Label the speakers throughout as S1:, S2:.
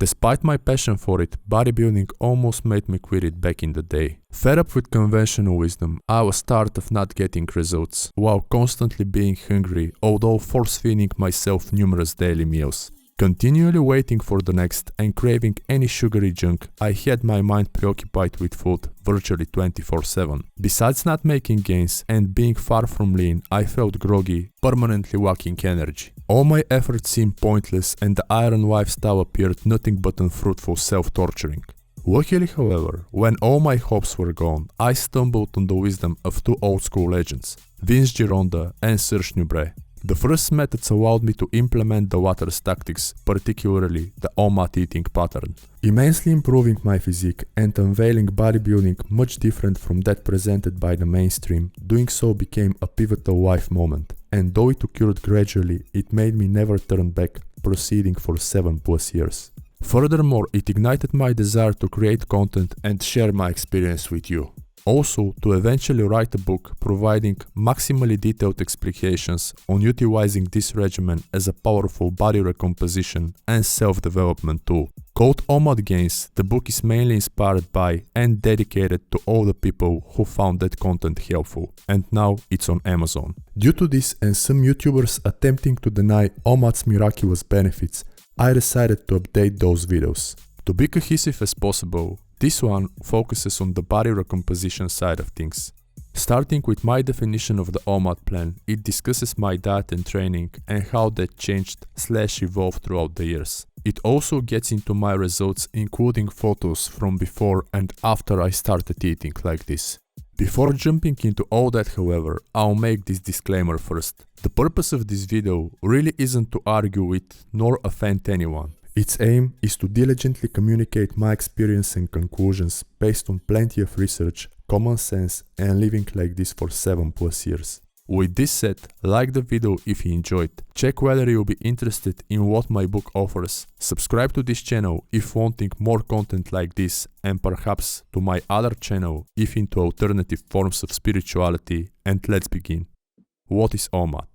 S1: Despite my passion for it, bodybuilding almost made me quit it back in the day. Fed up with conventional wisdom, I was tired of not getting results, while constantly being hungry, although force-feeding myself numerous daily meals. Continually waiting for the next and craving any sugary junk, I had my mind preoccupied with food virtually 24/7. Besides not making gains and being far from lean, I felt groggy, permanently lacking energy. All my efforts seemed pointless and the iron lifestyle appeared nothing but unfruitful self-torturing. Luckily, however, when all my hopes were gone, I stumbled on the wisdom of two old-school legends, Vince Gironda and Serge Nubret. The first methods allowed me to implement the latter's tactics, particularly the OMAD eating pattern, immensely improving my physique and unveiling bodybuilding much different from that presented by the mainstream. Doing so became a pivotal life moment, and though it occurred gradually, it made me never turn back, proceeding for 7+ years. Furthermore, it ignited my desire to create content and share my experience with you. Also, to eventually write a book providing maximally detailed explications on utilizing this regimen as a powerful body recomposition and self-development tool. Called OMAD Gains, the book is mainly inspired by and dedicated to all the people who found that content helpful, and now it's on Amazon. Due to this and some YouTubers attempting to deny OMAD's miraculous benefits, I decided to update those videos. To be cohesive as possible, this one focuses on the body recomposition side of things. Starting with my definition of the OMAD plan, it discusses my diet and training and how that changed/evolved throughout the years. It also gets into my results, including photos from before and after I started eating like this. Before jumping into all that, however, I'll make this disclaimer first. The purpose of this video really isn't to argue with nor offend anyone. Its aim is to diligently communicate my experience and conclusions based on plenty of research, common sense, and living like this for 7+ years. With this said, like the video if you enjoyed, check whether you'll be interested in what my book offers, subscribe to this channel if wanting more content like this, and perhaps to my other channel if into alternative forms of spirituality, and let's begin. What is OMAD?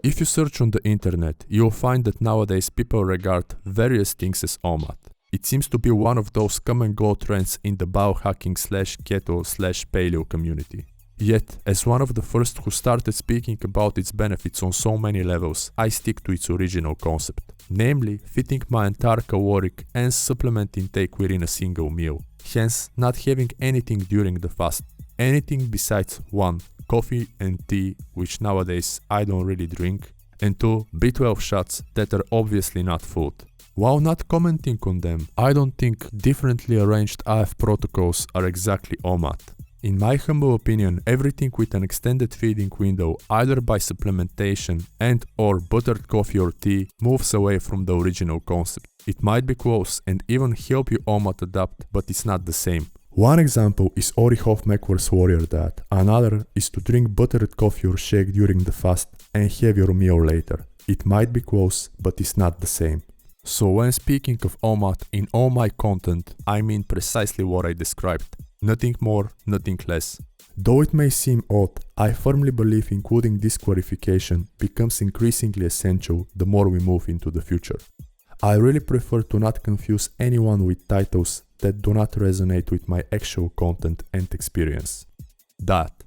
S1: If you search on the internet, you'll find that nowadays people regard various things as OMAD. It seems to be one of those come and go trends in the biohacking/keto/paleo community. Yet, as one of the first who started speaking about its benefits on so many levels, I stick to its original concept, namely fitting my entire caloric and supplement intake within a single meal, hence not having anything during the fast, anything besides 1. Coffee and tea, which nowadays I don't really drink, and 2. B12 shots that are obviously not food. While not commenting on them, I don't think differently arranged IF protocols are exactly OMAD. In my humble opinion, everything with an extended feeding window, either by supplementation and or buttered coffee or tea, moves away from the original concept. It might be close and even help you OMAD adapt, but it's not the same. One example is Ori Hofmekler's warrior diet, another is to drink buttered coffee or shake during the fast and have your meal later. It might be close, but it's not the same. So when speaking of OMAD in all my content, I mean precisely what I described. Nothing more, nothing less. Though it may seem odd, I firmly believe including this clarification becomes increasingly essential the more we move into the future. I really prefer to not confuse anyone with titles that do not resonate with my actual content and experience. That.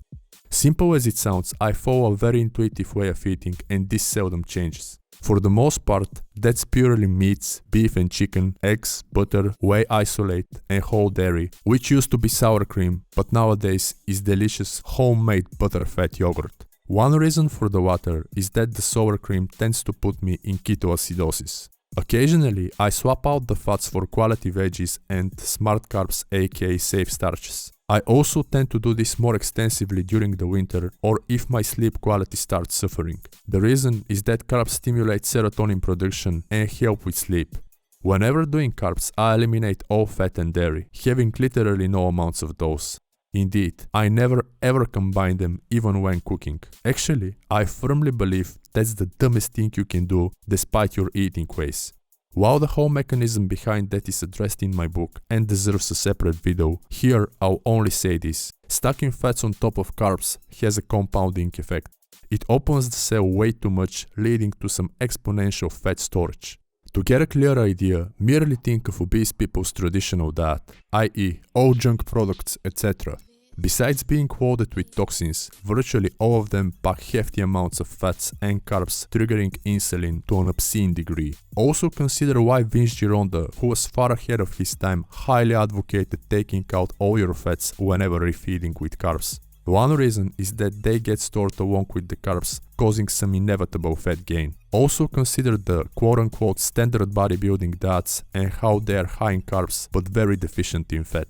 S1: Simple as it sounds, I follow a very intuitive way of eating and this seldom changes. For the most part, that's purely meats, beef and chicken, eggs, butter, whey isolate and whole dairy, which used to be sour cream, but nowadays is delicious homemade butterfat yogurt. One reason for the latter is that the sour cream tends to put me in ketoacidosis. Occasionally, I swap out the fats for quality veggies and smart carbs aka safe starches. I also tend to do this more extensively during the winter or if my sleep quality starts suffering. The reason is that carbs stimulate serotonin production and help with sleep. Whenever doing carbs, I eliminate all fat and dairy, having literally no amounts of those. Indeed, I never ever combine them even when cooking. Actually, I firmly believe that's the dumbest thing you can do despite your eating ways. While the whole mechanism behind that is addressed in my book and deserves a separate video, here I'll only say this. Stacking fats on top of carbs has a compounding effect. It opens the cell way too much, leading to some exponential fat storage. To get a clear idea, merely think of obese people's traditional diet, i.e. all junk products, etc. Besides being loaded with toxins, virtually all of them pack hefty amounts of fats and carbs, triggering insulin to an obscene degree. Also consider why Vince Gironda, who was far ahead of his time, highly advocated taking out all your fats whenever refeeding with carbs. One reason is that they get stored along with the carbs, causing some inevitable fat gain. Also consider the quote-unquote standard bodybuilding diets and how they are high in carbs but very deficient in fat.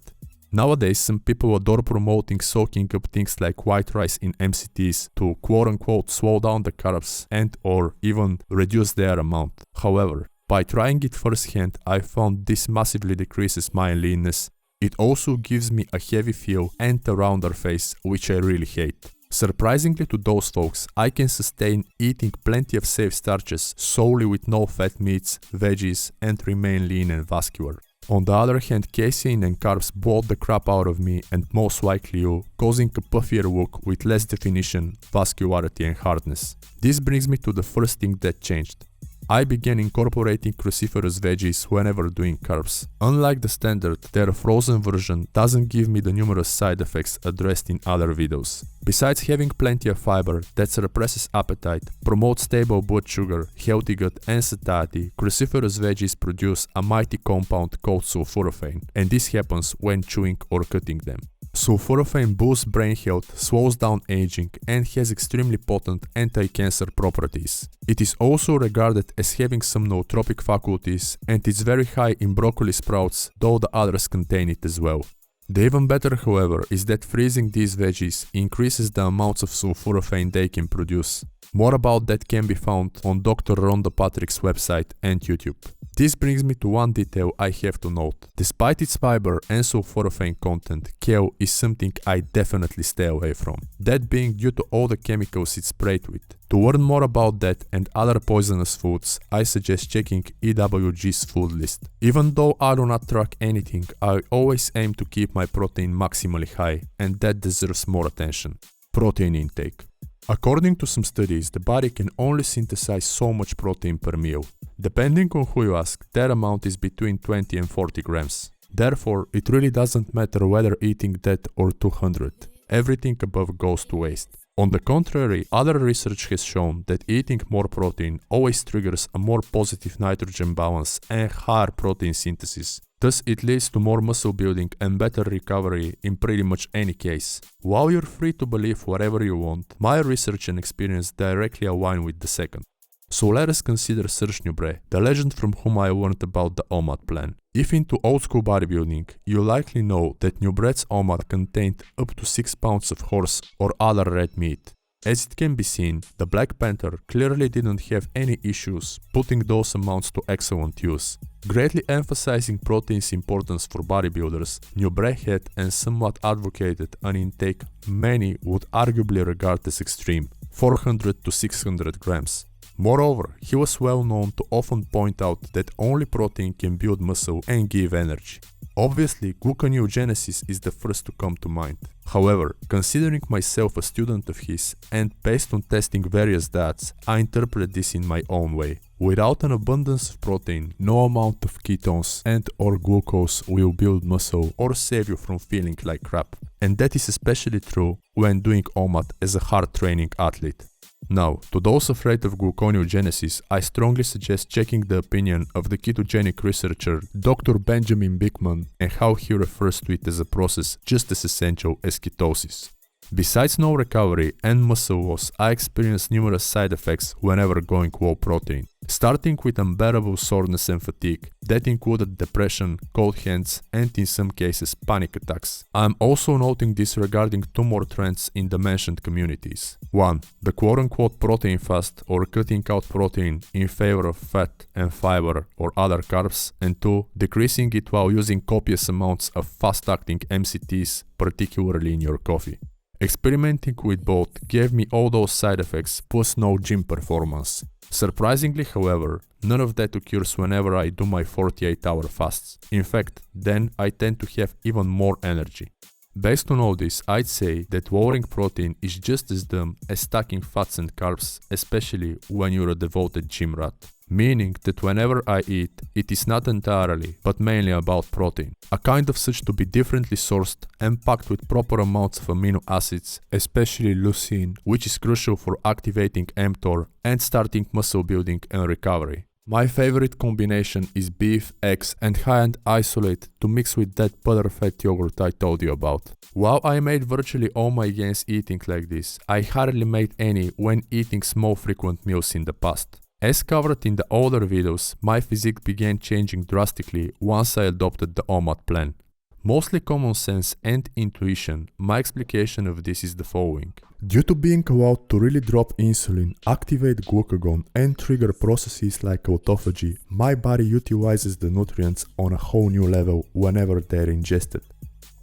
S1: Nowadays, some people adore promoting soaking up things like white rice in MCTs to quote-unquote slow down the carbs and or even reduce their amount. However, by trying it firsthand, I found this massively decreases my leanness. It also gives me a heavy feel and a rounder face, which I really hate. Surprisingly to those folks, I can sustain eating plenty of safe starches solely with no fat meats, veggies, and remain lean and vascular. On the other hand, casein and carbs bloat the crap out of me and most likely you, causing a puffier look with less definition, vascularity and hardness. This brings me to the first thing that changed. I began incorporating cruciferous veggies whenever doing carbs. Unlike the standard, their frozen version doesn't give me the numerous side effects addressed in other videos. Besides having plenty of fiber that suppresses appetite, promotes stable blood sugar, healthy gut and satiety, cruciferous veggies produce a mighty compound called sulforaphane, and this happens when chewing or cutting them. Sulforaphane boosts brain health, slows down aging, and has extremely potent anti-cancer properties. It is also regarded as having some nootropic faculties, and it's very high in broccoli sprouts, though the others contain it as well. The even better, however, is that freezing these veggies increases the amounts of sulforaphane they can produce. More about that can be found on Dr. Rhonda Patrick's website and YouTube. This brings me to one detail I have to note. Despite its fiber and sulforaphane content, kale is something I definitely stay away from. That being due to all the chemicals it's sprayed with. To learn more about that and other poisonous foods, I suggest checking EWG's food list. Even though I do not track anything, I always aim to keep my protein maximally high, and that deserves more attention. Protein intake. According to some studies, the body can only synthesize so much protein per meal. Depending on who you ask, that amount is between 20 and 40 grams. Therefore, it really doesn't matter whether eating that or 200. Everything above goes to waste. On the contrary, other research has shown that eating more protein always triggers a more positive nitrogen balance and higher protein synthesis. Thus, it leads to more muscle building and better recovery in pretty much any case. While you're free to believe whatever you want, my research and experience directly align with the second. So let us consider Serge Nubret, the legend from whom I learned about the OMAD plan. If into old school bodybuilding, you likely know that Nubret's OMAD contained up to 6 pounds of horse or other red meat. As it can be seen, the Black Panther clearly didn't have any issues putting those amounts to excellent use. Greatly emphasizing protein's importance for bodybuilders, Nubret had and somewhat advocated an intake many would arguably regard as extreme, 400 to 600 grams. Moreover, he was well known to often point out that only protein can build muscle and give energy. Obviously, gluconeogenesis is the first to come to mind. However, considering myself a student of his and based on testing various diets, I interpret this in my own way. Without an abundance of protein, no amount of ketones and or glucose will build muscle or save you from feeling like crap. And that is especially true when doing OMAD as a hard training athlete. Now, to those afraid of gluconeogenesis, I strongly suggest checking the opinion of the ketogenic researcher Dr. Benjamin Bickman and how he refers to it as a process just as essential as ketosis. Besides no recovery and muscle loss, I experienced numerous side effects whenever going low protein. Starting with unbearable soreness and fatigue, that included depression, cold hands, and in some cases panic attacks. I am also noting this regarding two more trends in the mentioned communities. 1. The quote-unquote protein fast or cutting out protein in favor of fat and fiber or other carbs, and 2. Decreasing it while using copious amounts of fast-acting MCTs, particularly in your coffee. Experimenting with both gave me all those side effects plus no gym performance. Surprisingly, however, none of that occurs whenever I do my 48-hour fasts. In fact, then I tend to have even more energy. Based on all this, I'd say that lowering protein is just as dumb as stacking fats and carbs, especially when you're a devoted gym rat. Meaning that whenever I eat, it is not entirely, but mainly about protein. A kind of such to be differently sourced and packed with proper amounts of amino acids, especially leucine, which is crucial for activating mTOR and starting muscle building and recovery. My favorite combination is beef, eggs and high-end isolate to mix with that butterfat yogurt I told you about. While I made virtually all my gains eating like this, I hardly made any when eating small frequent meals in the past. As covered in the older videos, my physique began changing drastically once I adopted the OMAD plan. Mostly common sense and intuition, my explication of this is the following. Due to being allowed to really drop insulin, activate glucagon and trigger processes like autophagy, my body utilizes the nutrients on a whole new level whenever they're ingested.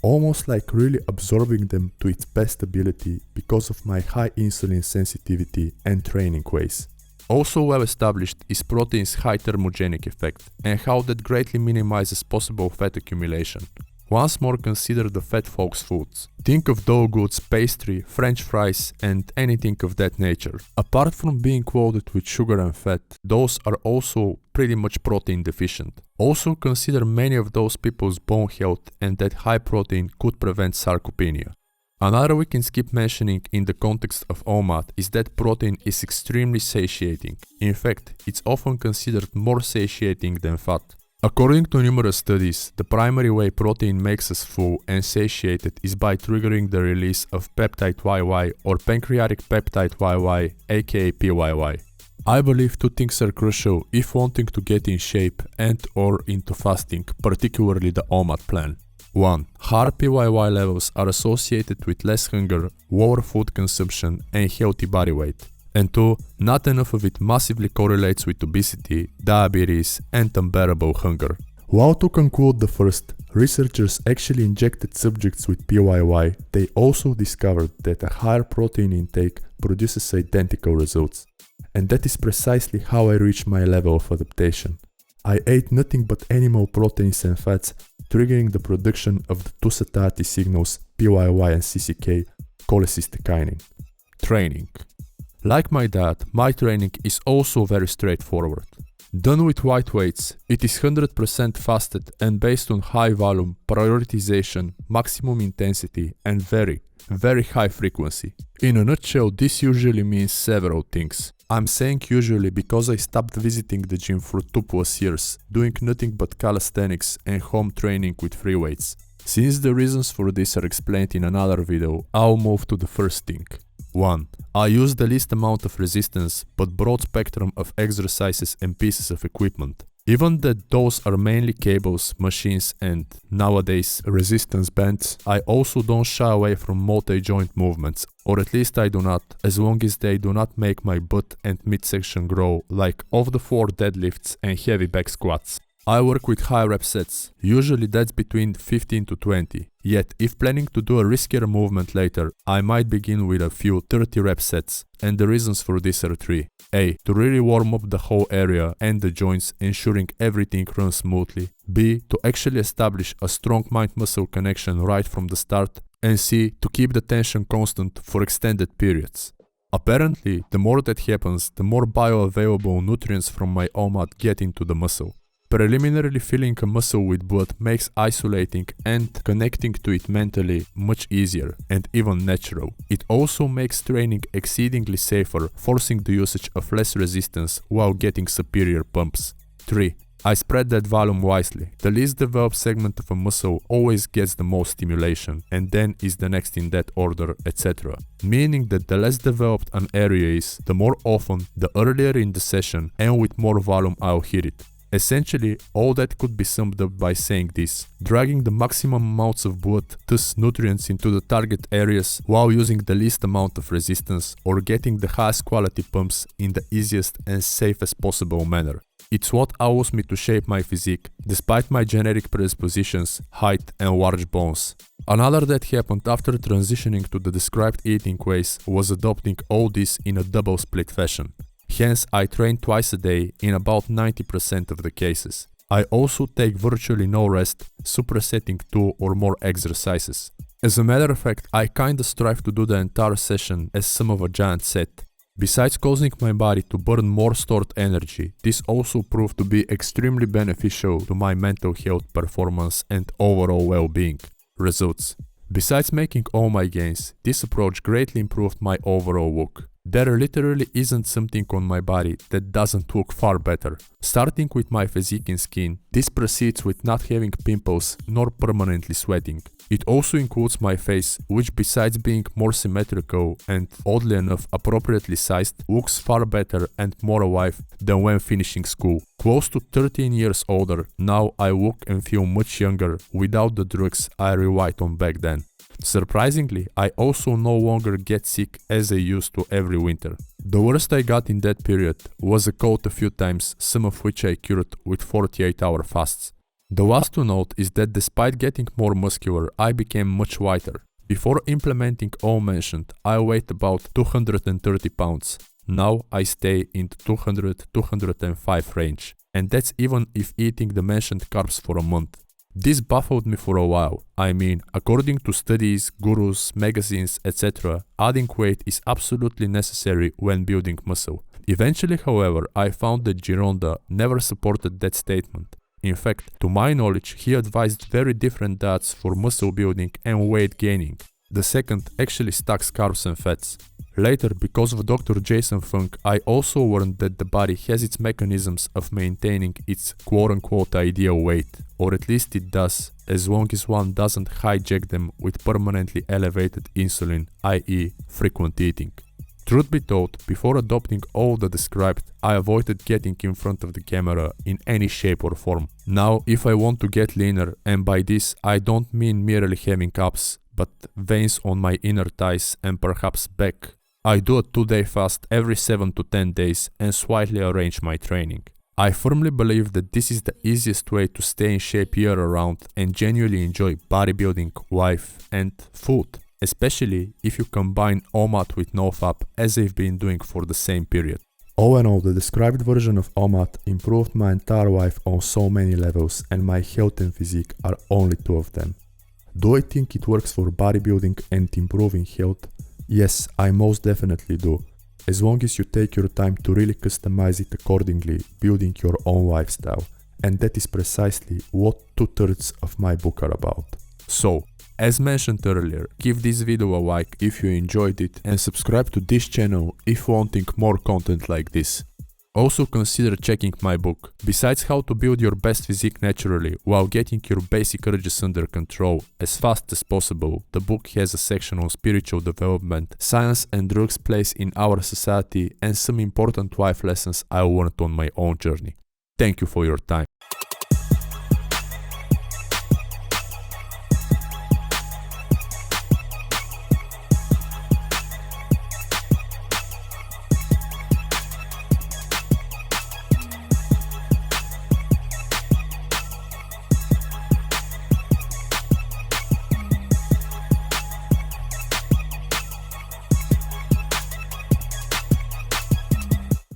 S1: Almost like really absorbing them to its best ability because of my high insulin sensitivity and training ways. Also well established is protein's high thermogenic effect and how that greatly minimizes possible fat accumulation. Once more consider the fat folks' foods. Think of dough goods, pastry, french fries and anything of that nature. Apart from being loaded with sugar and fat, those are also pretty much protein deficient. Also consider many of those people's bone health and that high protein could prevent sarcopenia. Another we can skip mentioning in the context of OMAD is that protein is extremely satiating. In fact, it's often considered more satiating than fat. According to numerous studies, the primary way protein makes us full and satiated is by triggering the release of peptide YY or pancreatic peptide YY, aka PYY. I believe two things are crucial if wanting to get in shape and or into fasting, particularly the OMAD plan. 1. Higher PYY levels are associated with less hunger, lower food consumption and healthy body weight. And 2. Not enough of it massively correlates with obesity, diabetes and unbearable hunger. While to conclude the first, researchers actually injected subjects with PYY, they also discovered that a higher protein intake produces identical results. And that is precisely how I reached my level of adaptation. I ate nothing but animal proteins and fats, triggering the production of the two satiety signals PYY and CCK, cholecystokinin. Training. Like my dad, my training is also very straightforward. Done with light weights, it is 100% fasted and based on high volume, prioritization, maximum intensity and very high frequency. In a nutshell, this usually means several things. I'm saying usually because I stopped visiting the gym for 2+ years, doing nothing but calisthenics and home training with free weights. Since the reasons for this are explained in another video, I'll move to the first thing. 1. I use the least amount of resistance but broad spectrum of exercises and pieces of equipment. Even that those are mainly cables, machines and, nowadays, resistance bands, I also don't shy away from multi-joint movements, or at least I do not, as long as they do not make my butt and midsection grow, like off-the-floor deadlifts and heavy back squats. I work with high rep sets, usually that's between 15 to 20. Yet, if planning to do a riskier movement later, I might begin with a few 30 rep sets, and the reasons for this are 3. A. To really warm up the whole area and the joints, ensuring everything runs smoothly. B. To actually establish a strong mind-muscle connection right from the start. And C. To keep the tension constant for extended periods. Apparently, the more that happens, the more bioavailable nutrients from my OMAD get into the muscle. Preliminarily filling a muscle with blood makes isolating and connecting to it mentally much easier and even natural. It also makes training exceedingly safer, forcing the usage of less resistance while getting superior pumps. 3. I spread that volume wisely. The least developed segment of a muscle always gets the most stimulation, and then is the next in that order, etc. Meaning that the less developed an area is, the more often, the earlier in the session, and with more volume I'll hit it. Essentially, all that could be summed up by saying this: dragging the maximum amounts of blood, thus nutrients, into the target areas while using the least amount of resistance, or getting the highest quality pumps in the easiest and safest possible manner. It's what allows me to shape my physique, despite my genetic predispositions, height and large bones. Another that happened after transitioning to the described eating ways was adopting all this in a double split fashion. Hence, I train twice a day in about 90% of the cases. I also take virtually no rest, supersetting 2 or more exercises. As a matter of fact, I kinda strive to do the entire session as some of a giant set. Besides causing my body to burn more stored energy, this also proved to be extremely beneficial to my mental health, performance and overall well-being. Results. Besides making all my gains, this approach greatly improved my overall look. There literally isn't something on my body that doesn't look far better. Starting with my physique and skin, this proceeds with not having pimples nor permanently sweating. It also includes my face, which besides being more symmetrical and oddly enough appropriately sized, looks far better and more alive than when finishing school. Close to 13 years older, now I look and feel much younger without the drugs I relied on back then. Surprisingly, I also no longer get sick as I used to every winter. The worst I got in that period was a cold a few times, some of which I cured with 48-hour fasts. The last to note is that despite getting more muscular, I became much lighter. Before implementing all mentioned, I weighed about 230 pounds. Now I stay in the 200-205 range, and that's even if eating the mentioned carbs for a month. This baffled me for a while. I mean, according to studies, gurus, magazines, etc., adding weight is absolutely necessary when building muscle. Eventually, however, I found that Gironda never supported that statement. In fact, to my knowledge, he advised very different diets for muscle building and weight gaining. The second actually stacks carbs and fats. Later, because of Dr. Jason Funk, I also learned that the body has its mechanisms of maintaining its quote-unquote ideal weight, or at least it does, as long as one doesn't hijack them with permanently elevated insulin, i.e. frequent eating. Truth be told, before adopting all the described, I avoided getting in front of the camera in any shape or form. Now, if I want to get leaner, and by this I don't mean merely having abs, but veins on my inner thighs and perhaps back, I do a 2-day fast every 7 to 10 days and slightly arrange my training. I firmly believe that this is the easiest way to stay in shape year round and genuinely enjoy bodybuilding, life and food, especially if you combine OMAD with NoFap as I've been doing for the same period. All in all, the described version of OMAD improved my entire life on so many levels, and my health and physique are only two of them. Do I think it works for bodybuilding and improving health? Yes, I most definitely do. As long as you take your time to really customize it accordingly, building your own lifestyle. And that is precisely what 2/3 of my book are about. So, as mentioned earlier, give this video a like if you enjoyed it and subscribe to this channel if wanting more content like this. Also consider checking my book. Besides how to build your best physique naturally while getting your basic urges under control as fast as possible, the book has a section on spiritual development, science and drugs' place in our society, and some important life lessons I learned on my own journey. Thank you for your time.